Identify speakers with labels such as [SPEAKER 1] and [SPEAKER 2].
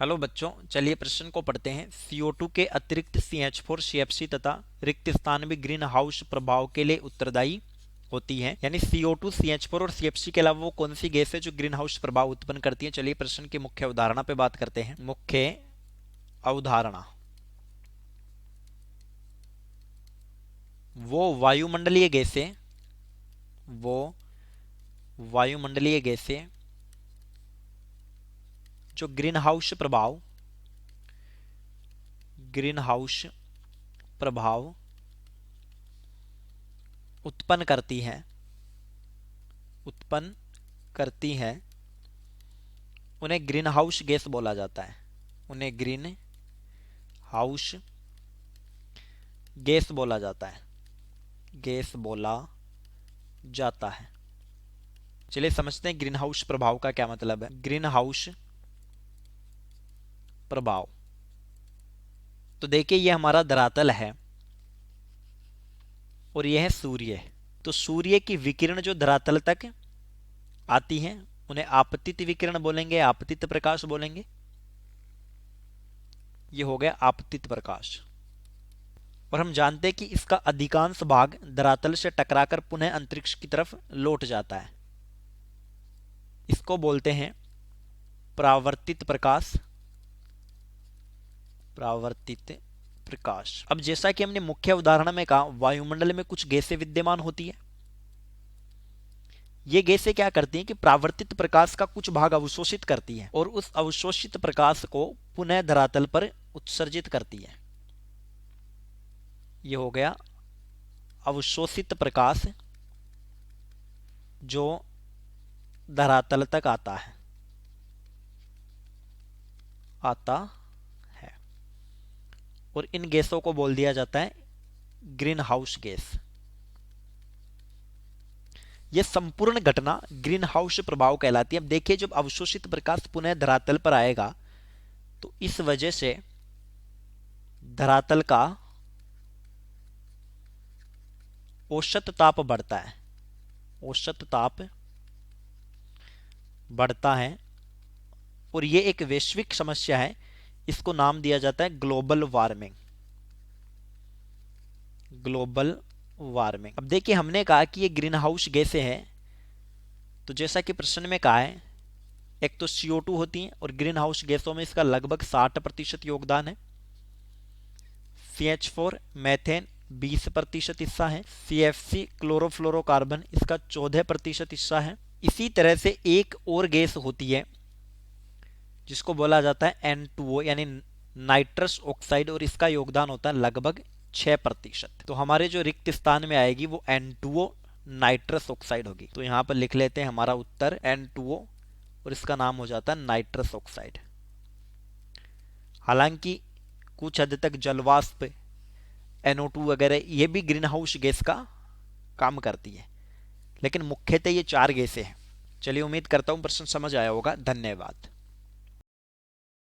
[SPEAKER 1] Hello बच्चों, चलिए प्रश्न को पढ़ते हैं। CO2 के अतिरिक्त CH4, CFC तथा रिक्त स्थान भी ग्रीन हाउस प्रभाव के लिए उत्तरदायी होती है। यानी CO2, CH4 और CFC के अलावा वो कौन सी गैस है जो ग्रीन हाउस प्रभाव उत्पन्न करती है। चलिए प्रश्न की मुख्य अवधारणा पे बात करते हैं। मुख्य अवधारणा, वो वायुमंडलीय गैसें जो ग्रीन हाउस प्रभाव उत्पन्न करती है उन्हें ग्रीन हाउस गैस बोला जाता है। उन्हें ग्रीन हाउस गैस बोला जाता है। चलिए समझते हैं ग्रीन हाउस प्रभाव का क्या मतलब है। ग्रीन हाउस प्रभाव, तो देखिए ये हमारा धरातल है और यह है सूर्य। तो सूर्य की विकिरण जो धरातल तक आती है उन्हें आपतित विकिरण बोलेंगे, आपतित प्रकाश बोलेंगे। ये हो गया आपतित प्रकाश। और हम जानते हैं कि इसका अधिकांश भाग धरातल से टकराकर पुनः अंतरिक्ष की तरफ लौट जाता है। इसको बोलते हैं परावर्तित प्रकाश। अब जैसा कि हमने मुख्य उदाहरण में कहा, वायुमंडल में कुछ गैसें विद्यमान होती है। ये गैसें क्या करती हैं कि परावर्तित प्रकाश का कुछ भाग अवशोषित करती हैं और उस अवशोषित प्रकाश को पुनः धरातल पर उत्सर्जित करती है। ये हो गया अवशोषित प्रकाश जो धरातल तक आता है। और इन गैसों को बोल दिया जाता है ग्रीन हाउस गैस। यह संपूर्ण घटना ग्रीन हाउस प्रभाव कहलाती है। अब देखिए, जब अवशोषित प्रकाश पुनः धरातल पर आएगा तो इस वजह से धरातल का औसत ताप बढ़ता है और यह एक वैश्विक समस्या है। इसको नाम दिया जाता है ग्लोबल वार्मिंग। अब देखिए, हमने कहा कि ये ग्रीन हाउस गैसें हैं। तो जैसा कि प्रश्न में कहा है, एक तो CO2 होती है और ग्रीन हाउस गैसों में इसका लगभग 60% योगदान है। CH4 मैथेन 20% हिस्सा है। CFC क्लोरोफ्लोरोकार्बन इसका 14% हिस्सा है। इसी तरह से एक और गैस होती है जिसको बोला जाता है N2O यानी नाइट्रस ऑक्साइड, और इसका योगदान होता है लगभग 6%। तो हमारे जो रिक्त स्थान में आएगी वो N2O नाइट्रस ऑक्साइड होगी। तो यहां पर लिख लेते हैं हमारा उत्तर N2O और इसका नाम हो जाता है नाइट्रस ऑक्साइड। हालांकि कुछ हद तक जलवाष्प NO2 वगैरह ये भी ग्रीन हाउस गैस का काम करती है, लेकिन मुख्यतः ये 4 गैसें हैं। चलिए, उम्मीद करता हूं प्रश्न समझ आया होगा। धन्यवाद।